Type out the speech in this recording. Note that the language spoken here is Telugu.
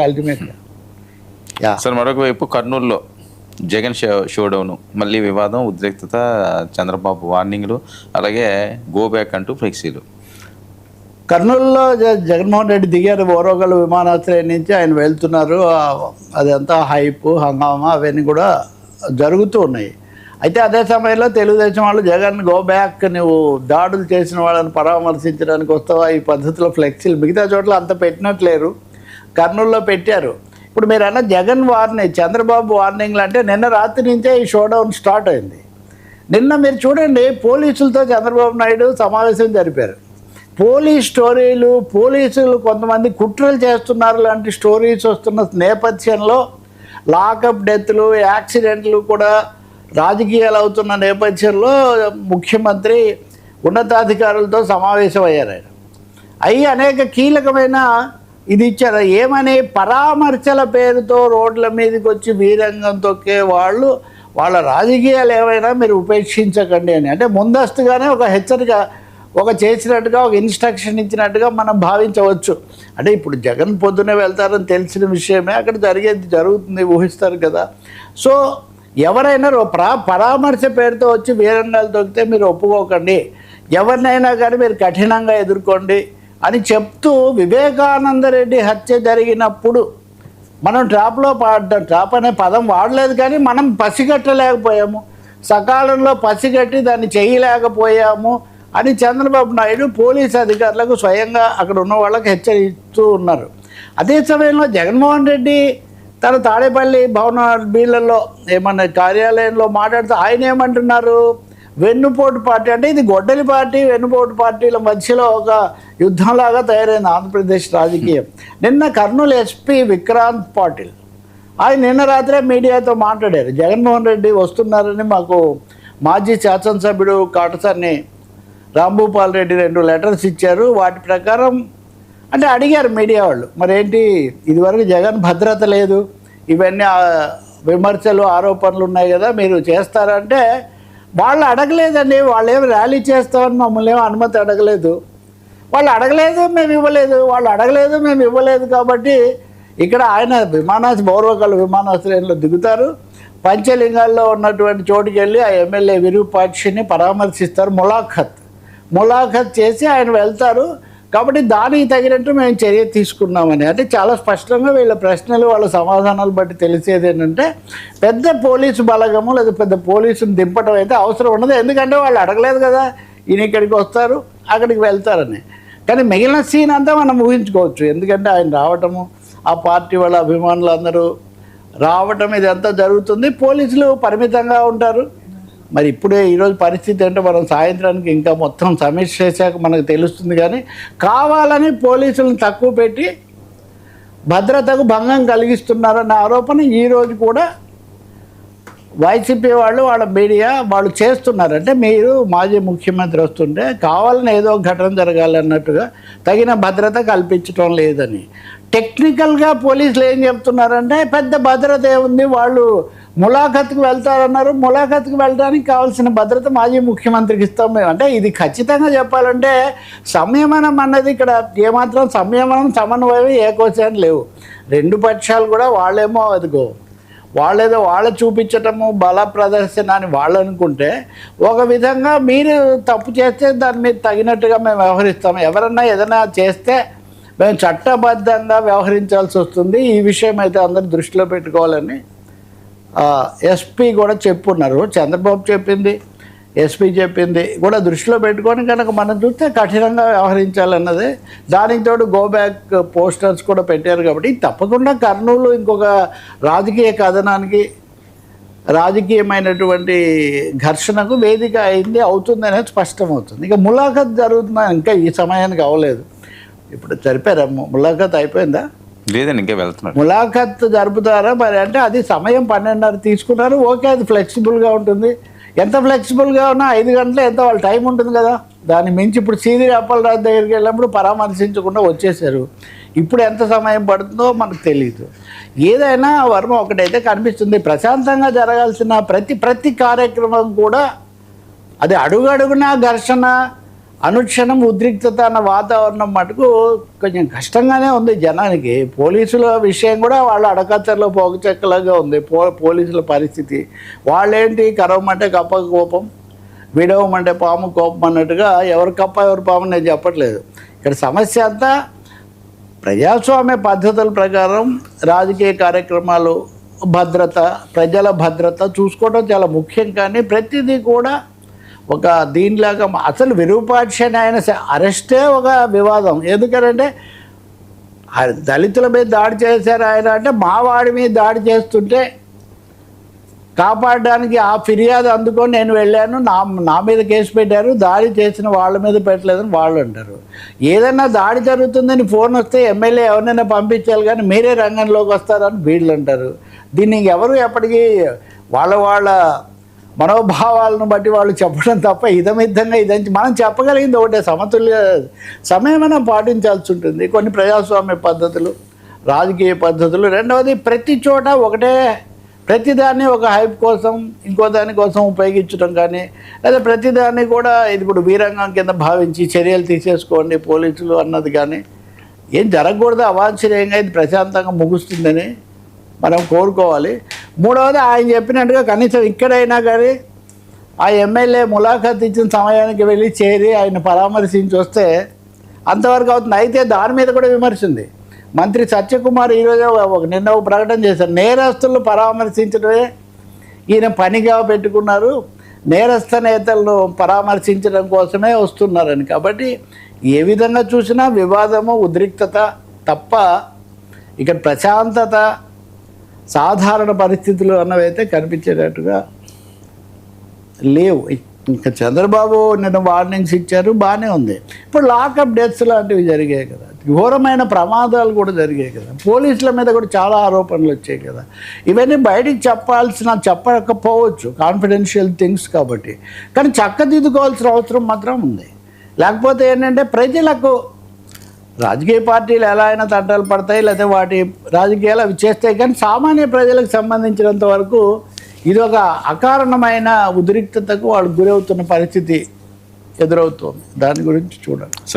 అల్టిమేట్గా. సార్ మరొక వైపు కర్నూలులో జగన్ షోడౌన్, మళ్ళీ వివాదం, ఉద్రిక్తత, చంద్రబాబు వార్నింగ్లు, అలాగే గో బ్యాక్ అంటూ ఫ్లెక్సీలు. కర్నూలులో జగన్మోహన్ రెడ్డి దిగారు ఓరోగల్ విమానాశ్రయం నుంచి, ఆయన వెళ్తున్నారు. అదంతా హైప్ హంగామా అవన్నీ కూడా జరుగుతూ ఉన్నాయి. అయితే అదే సమయంలో తెలుగుదేశం వాళ్ళు జగన్ గో బ్యాక్, నువ్వు దాడులు చేసిన వాళ్ళని పరామర్శించడానికి వస్తావా, ఈ పద్ధతిలో ఫ్లెక్సీలు మిగతా చోట్ల అంత పెట్టినట్లేరు, కర్నూలులో పెట్టారు. ఇప్పుడు మీరు అన్న జగన్ వార్నింగ్, చంద్రబాబు వార్నింగ్లు అంటే నిన్న రాత్రి నుంచే ఈ షోడౌన్ స్టార్ట్ అయింది. నిన్న మీరు చూడండి, పోలీసులతో చంద్రబాబు నాయుడు సమావేశం జరిపారు. పోలీస్ స్టోరీలు, పోలీసులు కొంతమంది కుట్రలు చేస్తున్నారు లాంటి స్టోరీస్ వస్తున్న నేపథ్యంలో, లాకప్ డెత్లు, యాక్సిడెంట్లు కూడా రాజకీయాలు అవుతున్న నేపథ్యంలో ముఖ్యమంత్రి ఉన్నతాధికారులతో సమావేశం అయ్యారు. ఆయన అయ్యి అనేక కీలకమైన ఇది ఇచ్చారు. ఏమని, పరామర్శల పేరుతో రోడ్ల మీదకి వచ్చి వీరంగం తొక్కే వాళ్ళు, వాళ్ళ రాజకీయాలు ఏమైనా మీరు ఉపేక్షించకండి అని, అంటే ముందస్తుగానే ఒక హెచ్చరిక, ఒక చేసినట్టుగా, ఒక ఇన్స్ట్రక్షన్ ఇచ్చినట్టుగా మనం భావించవచ్చు. అంటే ఇప్పుడు జగన్ పొద్దునే వెళ్తారని తెలిసిన విషయమే, అక్కడ జరుగుతుంది ఊహిస్తారు కదా. సో ఎవరైనా పరామర్శ పేరుతో వచ్చి వీరంగాలు తొక్కితే మీరు ఒప్పుకోకండి, ఎవరినైనా కానీ మీరు కఠినంగా ఎదుర్కోండి అని చెప్తూ, వివేకానంద రెడ్డి హత్య జరిగినప్పుడు మనం ట్రాప్ అనే పదం వాడలేదు, కానీ మనం పసిగట్టలేకపోయాము, సకాలంలో పసిగట్టి దాన్ని చేయలేకపోయాము అని చంద్రబాబు నాయుడు పోలీసు అధికారులకు స్వయంగా అక్కడ ఉన్న వాళ్ళకి హెచ్చరిస్తూ ఉన్నారు. అదే సమయంలో జగన్మోహన్ రెడ్డి తన తాడేపల్లి భవన బీళ్లలో ఏమన్నా కార్యాలయంలో మాట్లాడుతూ ఆయన ఏమంటున్నారు, వెన్నుపోటు పార్టీ, అంటే ఇది గొడ్డలి పార్టీ, వెన్నుపోటు పార్టీల మధ్యలో ఒక యుద్ధంలాగా తయారైంది ఆంధ్రప్రదేశ్ రాజకీయం. నిన్న కర్నూలు ఎస్పీ విక్రాంత్ పాటిల్ ఆయన నిన్న రాత్రే మీడియాతో మాట్లాడారు. జగన్మోహన్ రెడ్డి వస్తున్నారని మాకు మాజీ శాసనసభ్యుడు కాటసాని రాంభూపాల్ రెడ్డి 2 లెటర్స్ ఇచ్చారు. వాటి ప్రకారం అంటే అడిగారు మీడియా వాళ్ళు, మరేంటి ఇదివరకు జగన్ భద్రత లేదు, ఇవన్నీ విమర్శలు ఆరోపణలు ఉన్నాయి కదా, మీరు చేస్తారంటే వాళ్ళు అడగలేదండి. వాళ్ళు ఏమి ర్యాలీ చేస్తామని మమ్మల్ని ఏమో అనుమతి అడగలేదు, వాళ్ళు అడగలేదు, మేము ఇవ్వలేదు, వాళ్ళు అడగలేదు, మేము ఇవ్వలేదు. కాబట్టి ఇక్కడ ఆయన ఓర్వకల్ విమానాశ్రయంలో దిగుతారు, పంచలింగాల్లో ఉన్నటువంటి చోటుకి వెళ్ళి ఆ ఎమ్మెల్యే విరూపాక్షిని పరామర్శిస్తారు, ములాఖత్ చేసి ఆయన వెళ్తారు. కాబట్టి దానికి తగినట్టు మేము చర్య తీసుకున్నామని, అంటే చాలా స్పష్టంగా వీళ్ళ ప్రశ్నలు, వాళ్ళ సమాధానాలు బట్టి తెలిసేది ఏంటంటే పెద్ద పోలీసు బలగము లేదా పెద్ద పోలీసుని దింపడం అయితే అవసరం ఉండదు. ఎందుకంటే వాళ్ళు అడగలేదు కదా, ఈయన ఇక్కడికి వస్తారు, అక్కడికి వెళ్తారని. కానీ మిగిలిన సీన్ అంతా మనం ఊహించుకోవచ్చు. ఎందుకంటే ఆయన రావటము, ఆ పార్టీ వాళ్ళ అభిమానులు అందరూ రావటం, ఇదంతా జరుగుతుంది. పోలీసులు పరిమితంగా ఉంటారు. మరి ఇప్పుడే ఈరోజు పరిస్థితి అంటే మనం సాయంత్రానికి ఇంకా మొత్తం సమీక్ష చేశాక మనకు తెలుస్తుంది. కానీ కావాలని పోలీసులను తక్కువ పెట్టి భద్రతకు భంగం కలిగిస్తున్నారన్న ఆరోపణ ఈరోజు కూడా వైసీపీ వాళ్ళు, వాళ్ళ మీడియా వాళ్ళు చేస్తున్నారంటే, మీరు మాజీ ముఖ్యమంత్రి వస్తుంటే కావాలని ఏదో ఒక ఘటన జరగాలన్నట్టుగా తగిన భద్రత కల్పించడం లేదని. టెక్నికల్గా పోలీసులు ఏం చెప్తున్నారంటే పెద్ద భద్రత ఏముంది, వాళ్ళు ములాఖత్కి వెళ్తారన్నారు, ములాఖత్కి వెళ్ళడానికి కావాల్సిన భద్రత మాజీ ముఖ్యమంత్రికి ఇస్తాం మేము. అంటే ఇది ఖచ్చితంగా చెప్పాలంటే సంయమనం అన్నది ఇక్కడ ఏమాత్రం సంయమనం, సమన్వయం, ఏకోచనం లేవు. 2 పక్షాలు కూడా వాళ్ళేమో అదిగో వాళ్ళేదో వాళ్ళ చూపించటము, బల ప్రదర్శన అని వాళ్ళు అనుకుంటే, ఒక విధంగా మీరు తప్పు చేస్తే దాని మీద తగినట్టుగా మేము వ్యవహరిస్తాము, ఎవరన్నా ఏదైనా చేస్తే మేము చట్టబద్ధంగా వ్యవహరించాల్సి వస్తుంది. ఈ విషయం అయితే అందరూ దృష్టిలో పెట్టుకోవాలని ఎస్పీ కూడా చెప్పున్నారు. చంద్రబాబు చెప్పింది, ఎస్పీ చెప్పింది కూడా దృష్టిలో పెట్టుకొని కనుక మనం చూస్తే కఠినంగా వ్యవహరించాలన్నదే. దానికి తోడు గో బ్యాక్ పోస్టర్స్ కూడా పెట్టారు. కాబట్టి తప్పకుండా కర్నూలు ఇంకొక రాజకీయ కథనానికి, రాజకీయమైనటువంటి ఘర్షణకు వేదిక అవుతుంది అనేది స్పష్టమవుతుంది. ఇక ములాఖత్ జరుగుతున్నా ఇంకా ఈ సమయానికి అవ్వలేదు. ఇప్పుడు జరిపారా ములాఖత్, అయిపోయిందా? లేదండి, ఇంకా వెళ్తున్నారు. ములాఖత్ జరుపుతారా మరి అంటే అది సమయం 12:30 తీసుకున్నారు. ఓకే, అది ఫ్లెక్సిబుల్గా ఉంటుంది. ఎంత ఫ్లెక్సిబుల్గా ఉన్నా 5 గంటలు ఎంత వాళ్ళ టైం ఉంటుంది కదా, దాన్ని మించి. ఇప్పుడు సీదిరి అప్పలరాజు దగ్గరికి వెళ్ళినప్పుడు పరామర్శించకుండా వచ్చేసారు. ఇప్పుడు ఎంత సమయం పడుతుందో మనకు తెలియదు. ఏదైనా వర్మ ఒకటైతే కనిపిస్తుంది, ప్రశాంతంగా జరగాల్సిన ప్రతి కార్యక్రమం కూడా అది అడుగడుగునా ఘర్షణ, అనుక్షణం ఉద్రిక్తత అన్న వాతావరణం మటుకు కొంచెం కష్టంగానే ఉంది జనానికి. పోలీసుల విషయం కూడా వాళ్ళ అడకత్తెరలో పోగచెక్కలాగా ఉంది పోలీసుల పరిస్థితి. వాళ్ళేంటి కరవమంటే కప్ప కోపం, విడవమంటే పాము కోపం అన్నట్టుగా ఎవరు కప్ప ఎవరు పాము నేను చెప్పట్లేదు. ఇక్కడ సమస్య అంతా ప్రజాస్వామ్య పద్ధతుల ప్రకారం రాజకీయ కార్యక్రమాలు, భద్రత, ప్రజల భద్రత చూసుకోవడం చాలా ముఖ్యం. కానీ ప్రతిదీ కూడా ఒక దీనిలాగా అసలు విరూపాక్షని ఆయన అరెస్టే ఒక వివాదం. ఎందుకంటే దళితుల మీద దాడి చేశారు ఆయన అంటే, మా వాడి మీద దాడి చేస్తుంటే కాపాడడానికి ఆ ఫిర్యాదు అందుకొని నేను వెళ్ళాను, నా మీద కేసు పెట్టారు, దాడి చేసిన వాళ్ళ మీద పెట్టలేదని వాళ్ళు అంటారు. ఏదైనా దాడి జరుగుతుందని ఫోన్ వస్తే ఎమ్మెల్యే ఎవరినైనా పంపించాలి కానీ మీరే రంగంలోకి వస్తారని వీళ్ళు అంటారు. దీన్ని ఎవరు ఎప్పటికీ వాళ్ళ మనోభావాలను బట్టి వాళ్ళు చెప్పడం తప్ప ఇదమిద్దంగా ఇదని మనం చెప్పగలిగింది ఒకటే, సమతుల్య సమయమైనా పాటించాల్సి ఉంటుంది. కొన్ని ప్రజాస్వామ్య పద్ధతులు, రాజకీయ పద్ధతులు. రెండవది ప్రతి చోట ఒకటే ప్రతిదాన్ని ఒక హైప్ కోసం ఇంకో దానికోసం ఉపయోగించడం కానీ, లేదా ప్రతిదాన్ని కూడా ఇది ఇప్పుడు వీరంగం కింద భావించి చర్యలు తీసేసుకోండి పోలీసులు అన్నది కానీ ఏం జరగకూడదు. అవాంఛనీయంగా ఇది ప్రశాంతంగా ముగుస్తుందని మనం కోరుకోవాలి. మూడవది ఆయన చెప్పినట్టుగా కనీసం ఇక్కడైనా కానీ ఆ ఎమ్మెల్యే ములాఖాత్ ఇచ్చిన సమయానికి వెళ్ళి చేరి ఆయన పరామర్శించి వస్తే అంతవరకు అవుతుంది. అయితే దాని మీద కూడా విమర్శ ఉంది. మంత్రి సత్యకుమార్ ఈరోజు నిన్న ఒక ప్రకటన చేశారు, నేరస్తులను పరామర్శించడమే ఈయన పనిగా పెట్టుకున్నారు, నేరస్థ నేతలను పరామర్శించడం కోసమే వస్తున్నారని. కాబట్టి ఏ విధంగా చూసినా వివాదము, ఉద్రిక్తత తప్ప ఇక్కడ ప్రశాంతత, సాధారణ పరిస్థితులు అన్నవైతే కనిపించేటట్టుగా లేవు. ఇంకా చంద్రబాబు నిన్న వార్నింగ్స్ ఇచ్చారు, బాగానే ఉంది. ఇప్పుడు లాకప్ డెత్స్ లాంటివి జరిగాయి కదా, ఘోరమైన ప్రమాదాలు కూడా జరిగాయి కదా, పోలీసుల మీద కూడా చాలా ఆరోపణలు వచ్చాయి కదా. ఇవన్నీ బయటికి చెప్పకపోవచ్చు, కాన్ఫిడెన్షియల్ థింగ్స్ కాబట్టి. కానీ చక్కదిద్దుకోవాల్సిన అవసరం మాత్రం ఉంది. లేకపోతే ఏంటంటే ప్రజలకు రాజకీయ పార్టీలు ఎలా అయినా తంటాలు పడతాయి, లేకపోతే వాటి రాజకీయాలు అవి చేస్తాయి. కానీ సామాన్య ప్రజలకు సంబంధించినంత వరకు ఇది ఒక అకారణమైన ఉద్రిక్తతకు వాళ్ళు గురవుతున్న పరిస్థితి ఎదురవుతోంది. దాని గురించి చూడండి.